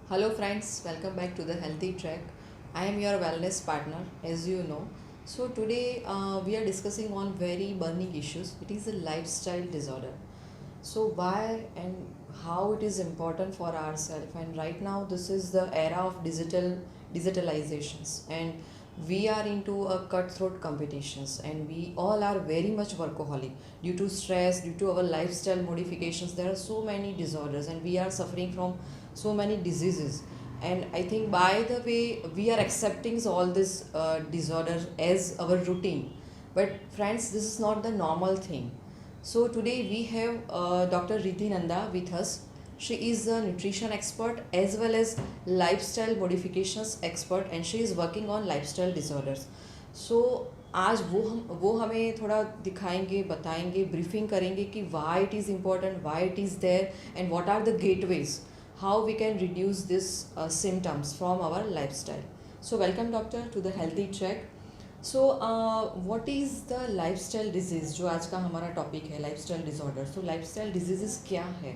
Hello, friends, welcome back to the Healthy Track. I am your wellness partner, as you know. So, today we are discussing on very burning issues. It is a lifestyle disorder. So, why and how it is important for ourselves. And right now, this is the era of digitalizations, and we are into a cutthroat competitions, and we all are very much workaholic due to stress, due to our lifestyle modifications. There are so many disorders, and we are suffering from so many diseases. And I think by the way we are accepting all this disorders as our routine. But friends, this is not the normal thing. So today we have Dr. Riddhi Nanda with us. She is a nutrition expert as well as lifestyle modifications expert, and she is working on lifestyle disorders. So आज वो हमें थोड़ा दिखाएंगे, बताएंगे, briefing करेंगे कि why it is important, why it is there, and what are the gateways, how we can reduce this symptoms from our lifestyle. So welcome doctor to the Healthy Track. So what is the lifestyle disease, जो आज का हमारा topic है, lifestyle disorder. तो lifestyle diseases क्या है?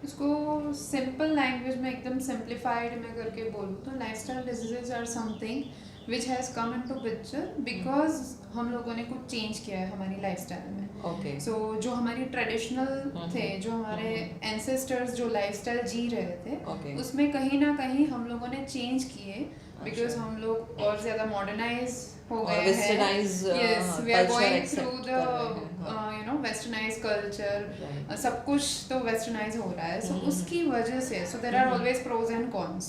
इसको simple language में एकदम सिंप्लीफाइड में करके बोलूँ तो lifestyle diseases are something which has come into picture because हम लोगों ने कुछ चेंज किया है हमारी लाइफस्टाइल में. ओके. सो जो हमारी ट्रेडिशनल थे, जो हमारे एंसेस्टर्स जो लाइफस्टाइल जी रहे थे, Okay. उसमें कहीं ना कहीं हम लोगों ने चेंज किए बिकॉज अच्छा. हम लोग और ज़्यादा मॉडर्नाइज हो और गए हैं. Westernize Yes, we are culture going accept through कर रहे हैं. the हाँ. westernized culture. Right. सब कुछ तो वेस्टर्नाइज हो रहा है. सो उसकी वजह से so there are always pros and cons.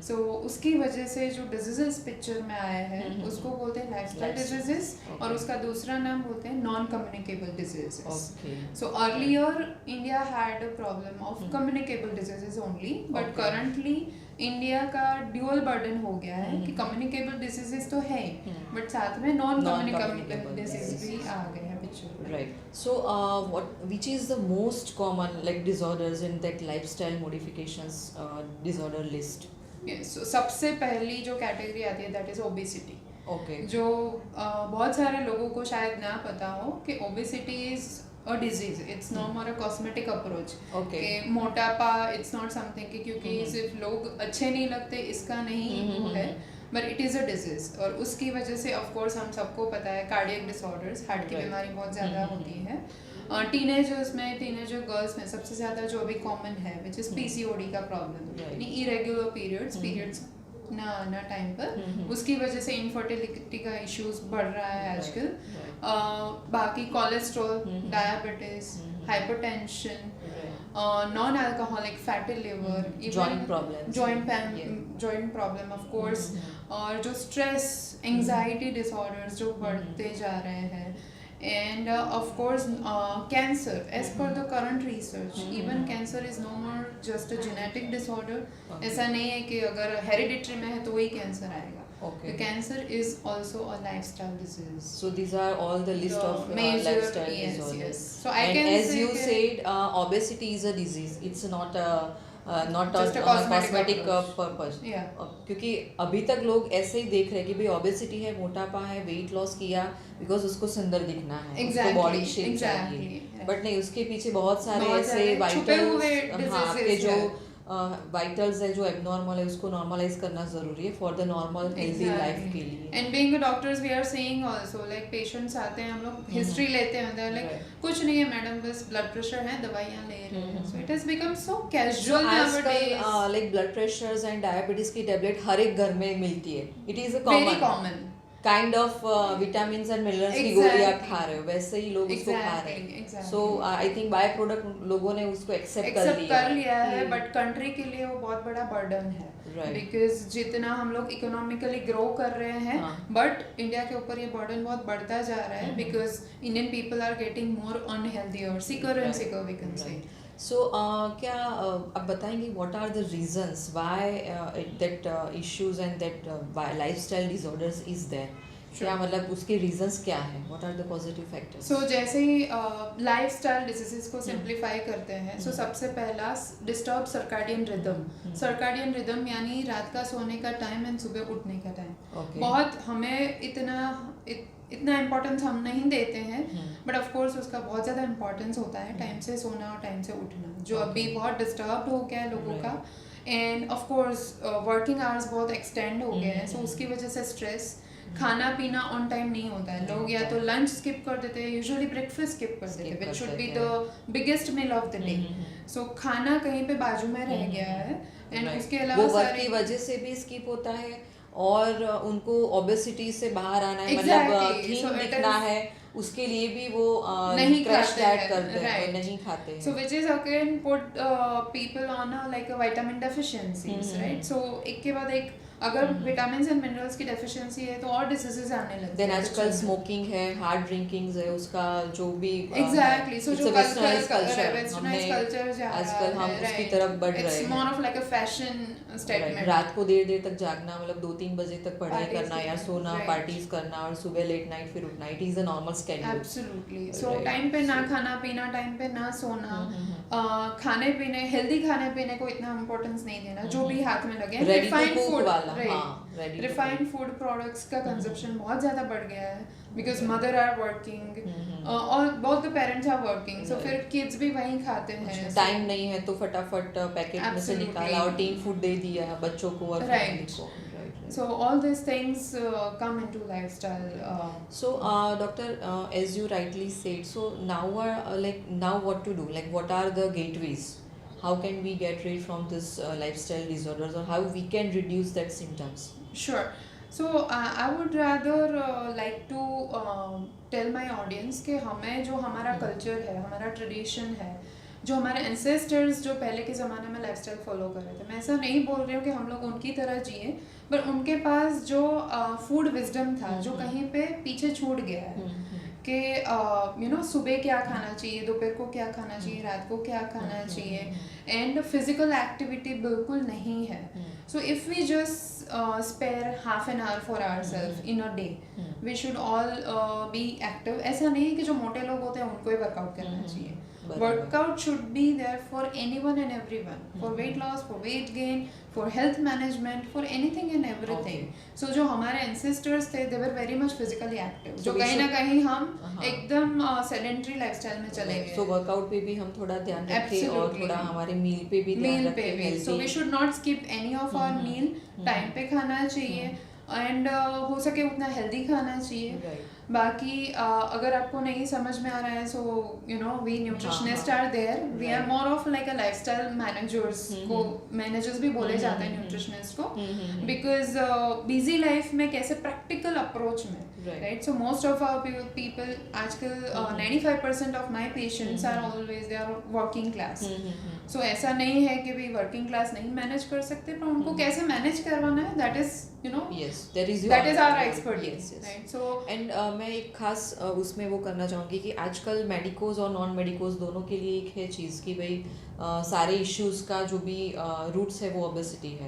So उसकी वजह से जो डिजीजेस पिक्चर में आए हैं उसको बोलते हैं लाइफस्टाइल डिजीजेस. Okay. और उसका दूसरा नाम बोलते हैं non communicable diseases. Okay. So earlier India had a problem of communicable diseases only, but Okay. currently India का ड्यूअल बर्डन हो गया है कि कम्युनिकेबल डिजीजेस तो है बट साथ में नॉन कम्युनिकेबल डिजीज भी आ गए हैं पिक्चर में. Right. So, which is the most common like disorders in that lifestyle modifications disorder list? So सबसे पहली जो कैटेगरी आती है दैट इज ओबेसिटी. Okay. जो बहुत सारे लोगों को शायद ना पता हो कि obesity is a disease. It's no more a cosmetic approach. Okay. कि मोटापा इट्स नॉट समथिंग कि क्योंकि सिर्फ लोग अच्छे नहीं लगते इसका नहीं वो है, but it is a disease. और उसकी वजह से ऑफ कोर्स हम सबको पता है कार्डियक डिसऑर्डर्स, हार्ट की Right. बीमारी बहुत ज़्यादा होती है. टीनेजर गर्ल्स में सबसे ज़्यादा जो अभी कॉमन है विच इज़ पीसीओडी का प्रॉब्लम. Right. यानी इरेगुलर पीरियड्स ना आना टाइम पर, उसकी वजह से इनफर्टिलिटी का इश्यूज बढ़ रहा है आजकल. बाकी cholesterol, diabetes, hypertension, non alcoholic fatty liver, Joint problems. Joint problem of course. और जो स्ट्रेस, एंजाइटी डिसऑर्डर्स जो बढ़ते जा रहे हैं. And of course cancer, as per the current research, even cancer is no more just a genetic disorder. ऐसा नहीं है कि अगर hereditary में है तो ही कैंसर आएगा. Okay. The cancer is also a lifestyle disease. So these are all the list The of major, lifestyle yes, disorders. yes. So I And can as say you that- said, obesity is a disease. It's not a Just a on a cosmetic cosmetic approach. purpose. Yeah. क्योंकि अभी तक लोग ऐसे ही देख रहे हैं कि भाई ओबेसिटी है, मोटापा है, वेट लॉस किया बिकॉज उसको सुंदर दिखना है, उसको Exactly, बॉडी शेप exactly, चाहिए. right. बट नहीं, उसके पीछे बहुत सारे बहुत ऐसे सारे छुपे हुए वाइटल्स, हाँ, आपके diseases जो हैं. वाइटल्स है जो एबनॉर्मल है उसको नॉर्मलाइज करना जरूरी है for the normal healthy life के लिए. And being a doctors we are saying also like patients आते हैं, हम लोग हिस्ट्री लेते हैं, दे लाइक Right. कुछ नहीं है मैडम, बस ब्लड प्रेशर है, दवाइयां ले रहे हैं. So it has become so जो कैजुअल आजकल nowadays. Like blood pressures and diabetes की टेबलेट हर एक घर में मिलती है. It is a very common common. Kind of vitamin and minerals की Exactly. गोली आप खा रहे हो, वैसे ही लोग उसको खा रहे Exactly, हैं. exactly. So I think by product लोगों ने उसको एक्सेप्ट कर लिया है, कि- बट कंट्री के लिए वो बहुत बड़ा बर्डन है. Right. बिकॉज जितना हम लोग इकोनॉमिकली ग्रो कर रहे हैं, हाँ. बट इंडिया के ऊपर ये बर्डन बहुत बढ़ता जा रहा है because Indian people are getting more unhealthy और sicker and Right. Sicker we can say. So क्या आप बताएंगे what are the reasons why that issues and that lifestyle disorders is there? क्या मतलब उसके रीजंस क्या है? What are the positive factors? So जैसे ही लाइफस्टाइल डिजीजेस को सिंप्लीफाई करते हैं, सो सबसे पहला disturb circadian rhythm. Circadian rhythm यानी रात का सोने का टाइम एंड सुबह उठने का टाइम. Okay. बहुत हमें इतना इम्पोर्टेंस हम नहीं देते हैं, बट ऑफ कोर्स उसका बहुत ज़्यादा इम्पोर्टेंस होता है. टाइम से सोना और टाइम से उठना जो अभी बहुत डिस्टर्ब हो गया है लोगों का. End of course working hours बहुत एक्सटेंड हो गए हैं, सो उसकी वजह से स्ट्रेस, खाना पीना ऑन टाइम नहीं होता है, लोग या तो लंच स्किप कर देते हैं, यूजुअली ब्रेकफास्ट स्किप कर देते हैं, which should be the biggest meal of the day. So खाना कहीं पे बाजू में रह गया है, एंड उसके अलावा वो वर्क की वजह से भी स्किप होता है, और उनको ओबेसिटी से बाहर आना है, मतलब थीन दिखना है, उसके लिए भी वो नहीं क्रैश खाते डाइट हैं, करते हैं, right. नहीं खाते हैं। So which is again put people on a like a vitamin deficiencies, right? So एक के बाद एक अगर विटामिन एंड मिनरल्स की डेफिशिएंसी है तो और डिसीजेस आने लगते हैं। देन आजकल स्मोकिंग है, हार्ड ड्रिंकिंग है, उसका जो भी एग्जैक्टली, सो जो वेस्टर्नाइज वेस्टर्नाइज कल्चर जा रहा है आजकल हम उसकी तरफ बढ़ रहे हैं। It's more of like a fashion statement. रात को देर देर तक जागना, मतलब 2-3 बजे तक पढ़ाई करना या सोना, right. पार्टीज करना, और सुबह लेट नाइट फिर उठना, it is a normal schedule. Absolutely, so time पे ना खाना पीना, टाइम पे ना सोना, खाने पीने, हेल्दी खाने पीने को इतना इम्पोर्टेंस नहीं देना, जो भी हाथ में लगे। रिफाइंड फूड वाला, रिफाइंड फूड प्रोडक्ट्स का कंजप्शन बहुत ज़्यादा बढ़ गया है, बिकॉज मदर आर वर्किंग और both the parents are working, so फिर किड्स भी वहीं खाते हैं। टाइम नहीं है तो फटाफट पैकेट में से निकाला और टीन फूड दे दिया बच्चों को और फैमिली को। So all these things come into lifestyle. So doctor, as you rightly said, so now now what to do? Like what are the gateways? How can we get rid from this lifestyle disorders, or how we can reduce that symptoms? Sure. So I would rather like to tell my audience कि हमें जो हमारा culture है, हमारा tradition है, जो हमारे ancestors जो पहले के ज़माने में लाइफस्टाइल फॉलो कर रहे थे, मैं ऐसा नहीं बोल रही हूँ कि हम लोग उनकी तरह जिए, पर उनके पास जो फूड विजडम था जो कहीं पे पीछे छूट गया है, कि यू नो सुबह क्या खाना चाहिए, दोपहर को क्या खाना चाहिए, रात को क्या खाना चाहिए, एंड फिजिकल एक्टिविटी बिल्कुल नहीं है। So if we just spare half an hour for ourselves in a day, we should all be active. ऐसा नहीं है कि जो मोटे लोग होते हैं उनको ही वर्कआउट करना चाहिए, workout should be there for anyone and everyone, for weight loss, for weight gain, for health management, for anything and everything. So जो हमारे ancestors थे, they were very much physically active, जो कहीं ना कहीं हम एकदम sedentary lifestyle में चले गए। So workout पे भी हम थोड़ा ध्यान रखें, और थोड़ा हमारे meal पे भी ध्यान रखें। So we should not skip any of our meal, time पे खाना चाहिए, एंड हो सके उतना हेल्दी खाना चाहिए। बाकी अगर आपको नहीं समझ में आ रहा है, so you know we nutritionist are there, we are more of like a lifestyle managers, को मैनेजर्स भी बोले जाते हैं न्यूट्रिशनिस्ट को, बिकॉज बिजी लाइफ में कैसे प्रैक्टिकल अप्रोच में, right? So most of our people आजकल 95% of my patients are always they are working class. So ऐसा नहीं है कि भी वर्किंग क्लास नहीं मैनेज कर सकते, पर उनको कैसे मैनेज करवाना है, that is you know that is our expertise, right? So and मैं एक खास उसमें वो करना चाहूँगी कि आजकल मेडिकोज और नॉन मेडिकोज दोनों के लिए एक है चीज़ कि भाई सारे इश्यूज का जो भी रूट्स है वो ओबेसिटी है,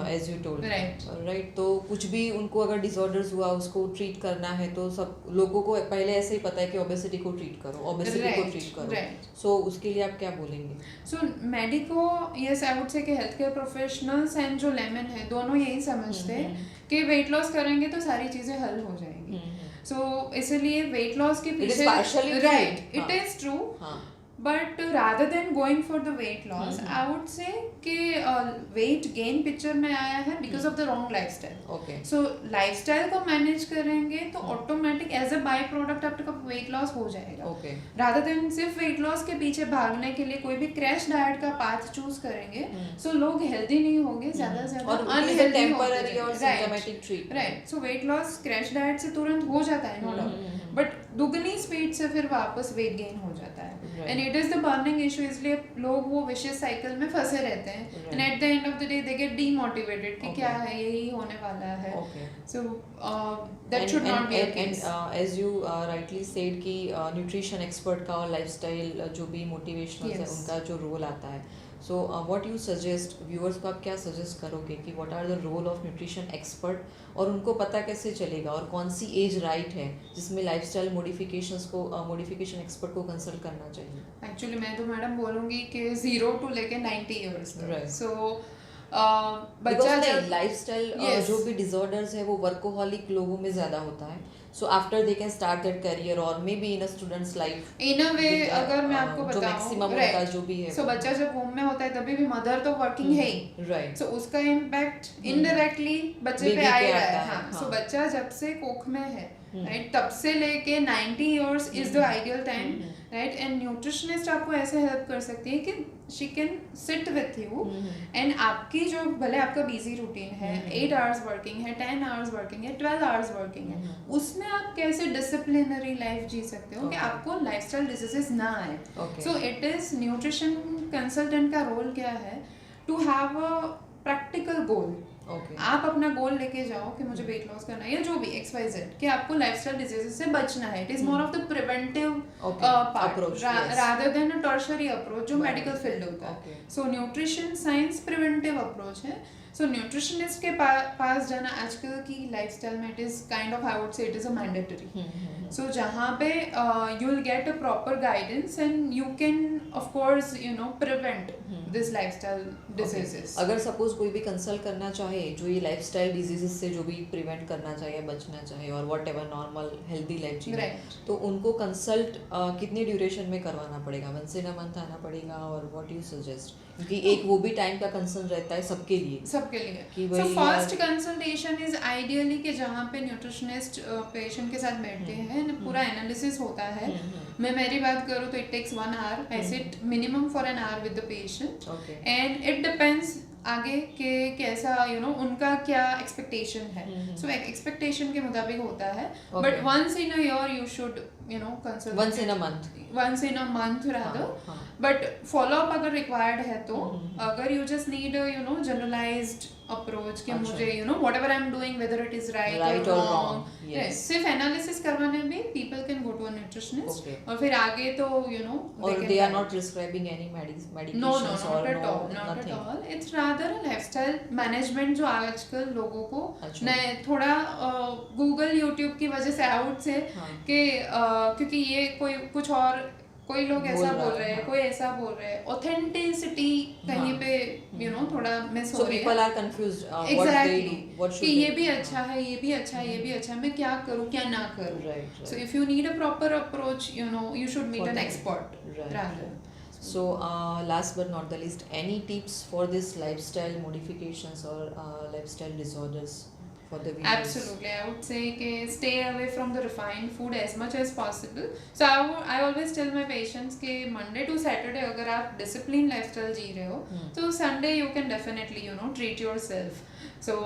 एज यू टोल्ड, राइट? तो कुछ भी उनको अगर डिसऑर्डर्स हुआ उसको ट्रीट करना है, तो सब लोगों को पहले ऐसे ही पता है कि ओबेसिटी को ट्रीट करो, ओबेसिटी को ट्रीट करो, सो उसके लिए आप क्या बोलेंगे? So medico, yes I would say कि हेल्थ केयर प्रोफेशनल्स एंड जो लेमन है दोनों यही समझते हैं कि वेट लॉस करेंगे तो सारी चीज़ें हल हो जाएंगी। सो इसलिए वेट लॉस के पीछे, right, it is true, but rather than going for the weight loss, I would say कि वेट गेन पिक्चर में आया है because of the wrong lifestyle. So lifestyle को मैनेज करेंगे तो automatic as a by product आपका weight loss हो जाएगा, रादर देन सिर्फ वेट लॉस के पीछे भागने के लिए कोई भी क्रैश डाइट का पाथ चूज करेंगे, सो लोग हेल्दी नहीं होंगे, ज्यादा से ज्यादा अनहेल्दी होंगे, right? So weight loss crash diet से तुरंत हो जाता है, नो डाउट, बट दुगनी स्पीड से फिर वापस वेट गेन हो जाता है, and it is the burning issue. इसलिए लोग वो विशियस साइकिल में फंसे रहते हैं, and at the end of the day they get demotivated कि क्या है, यही होने वाला है। So that should not be a case. As you rightly said कि न्यूट्रिशन एक्सपर्ट का और लाइफस्टाइल जो भी मोटिवेशनल है उनका जो रोल आता है, so what you suggest viewers को, आप क्या सजेस्ट करोगे कि what are the role of nutrition expert, और उनको पता कैसे चलेगा और कौन सी एज राइट है जिसमें लाइफस्टाइल मॉडिफिकेशन एक्सपर्ट को कंसल्ट करना चाहिए? एक्चुअली मैं तो मैडम बोलूँगी कि 0 to लेके 90 ईयर्स तक। सो बच्चा लाइफस्टाइल जो भी डिसऑर्डर्स है वो वर्कोहॉलिक लोगों में ज़्यादा होता है, So after they can start their career or maybe in a student's life. In a way with, अगर मैं आपको जो बताऊं, मैक्सिमम उनका जो भी है, सो बच्चा जब होम में होता है तभी भी मदर तो वर्किंग है ही, राइट, सो उसका इम्पैक्ट इनडायरेक्टली बच्चे Baby पे आ ही पे रहा आता है. है, हाँ, सो हाँ. बच्चा जब से कोख में है, राइट, तब से लेके 90 years is the ideal time, right. And nutritionist आपको ऐसे हेल्प कर सकती है कि she can sit with you and आपकी जो भले आपका बिजी रूटीन है, 8 आवर्स वर्किंग है, 10 आवर्स वर्किंग है, 12 आवर्स वर्किंग है, उसमें आप कैसे डिसिप्लिनरी लाइफ जी सकते हो कि आपको लाइफस्टाइल डिजीजेस ना आए. So it is nutrition consultant का रोल क्या है, टू हैव अ प्रैक्टिकल गोल. आप अपना गोल लेके जाओ कि मुझे वेट लॉस करना है या जो भी XYZ, कि आपको लाइफस्टाइल डिजीजेस से बचना है. It is more of the preventive part rather than a tertiary approach जो मेडिकल फील्ड होता है. सो न्यूट्रिशन साइंस प्रिवेंटिव अप्रोच है. सो न्यूट्रिशनिस्ट के पास जाना आजकल की लाइफस्टाइल में it is kind of, I would say it is a mandatory. So जहाँ पे you will get a proper guidance and you can of course prevent this lifestyle diseases. अगर suppose कोई भी कंसल्ट करना चाहे जो ये लाइफस्टाइल डिजीजेस से जो भी प्रिवेंट करना चाहे, बचना चाहे और whatever normal healthy life जीना, तो उनको कंसल्ट कितने ड्यूरेशन में करवाना पड़ेगा? वंस इन अ मंथ आना पड़ेगा और व्हाट यू सजेस्ट? क्योंकि एक वो भी टाइम का कंसर्न रहता है सबके लिए. So first consultation is ideally कि जहाँ पे न्यूट्रिशनिस्ट पेशेंट के साथ बैठते हैं, पूरा एनालिसिस होता है. मैं मेरी बात करूँ तो it takes 1 hour. I sit minimum for an hour with the patient and it depends आगे के कैसा उनका क्या एक्सपेक्टेशन है. सो एक्सपेक्टेशन के मुताबिक होता है. But once in a year you should consult. once in a month rather. But follow up अगर required है तो अगर you just need a generalized approach कि मुझे whatever I'm doing whether it is right or wrong. Yes. सिर्फ analysis करवाने में people can go to a nutritionist. और फिर आगे तो or they are not prescribing any medications. No, not at all. Not at all. It's rather a lifestyle management जो आजकल लोगों को नए थोड़ा Google YouTube की वजह से आउट से कि क्योंकि ये कुछ और कोई लोग ऐसा बोल रहे हैं, कोई ऐसा बोल रहे हैं, ऑथेंटिसिटी कहीं पे थोड़ा मिस हो रही है. people are confused exactly. what they do, what should कि ये they भी do. अच्छा है, ये भी अच्छा है, ये भी अच्छा है, मैं क्या करूँ क्या ना करूँ. Right. So if you need a proper approach, you should meet an expert rather. So last but not the least, any tips for this lifestyle modifications or lifestyle disorders for the viewers? Absolutely, I would say कि stay away from the refined food as much as possible. So I always tell my patients कि Monday to Saturday अगर आप disciplined lifestyle जी रहे हो तो Sunday you can definitely treat yourself. So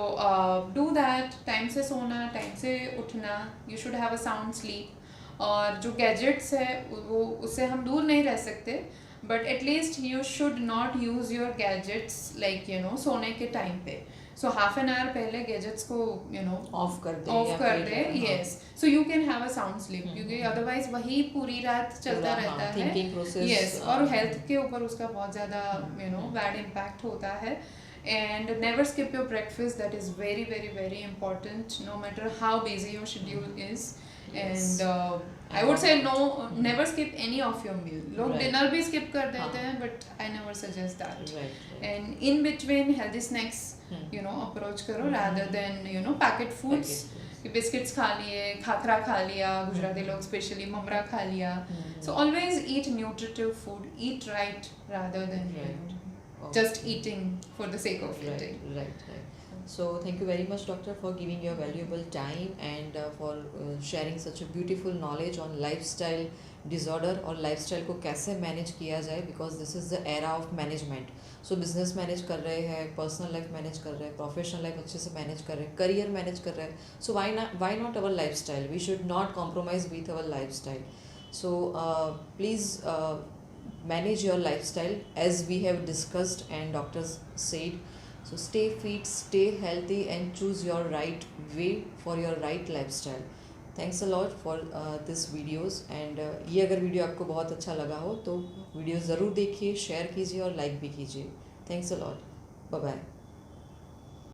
do that. Time से सोना, time से उठना. You should have a sound sleep. और जो gadgets है वो उससे हम दूर नहीं रह सकते. But at least you should not use your gadgets like सोने के टाइम पे. So half an hour पहले gadgets को ऑफ कर दे. Yes. So you can have a sound sleep क्योंकि otherwise वही पूरी रात चलता रहता है. Thinking process. Yes. और health के ऊपर उसका बहुत ज़्यादा bad impact होता है. And never skip your breakfast. That is very very very important. No matter how busy your schedule is. And I would say no, never skip any of your meal. लोग dinner भी skip कर देते हैं, but I never suggest that. And in between healthy snacks, approach करो rather than packet foods. Biscuits खा लिए, खाखरा खा लिया, गुजराती लोग स्पेशली ममरा खा लिया. So always eat nutritive food. Eat right rather than just eating for the sake of eating. Right. So thank you very much, doctor, for giving your valuable time and for sharing such a beautiful knowledge on lifestyle disorder और lifestyle को कैसे manage किया जाए, because this is the era of management. So business manage कर रहे हैं, personal life manage कर रहे हैं, professional life अच्छे से manage कर रहे हैं, career manage कर रहे हैं. So why not our lifestyle? We should not compromise with our lifestyle. So please manage your lifestyle as we have discussed and doctors said. So stay fit, stay healthy and choose your right way for your right lifestyle. Thanks a lot for this videos and ये अगर video आपको बहुत अच्छा लगा हो तो video ज़रूर देखिए, शेयर कीजिए और लाइक भी कीजिए. Thanks a lot. Bye bye.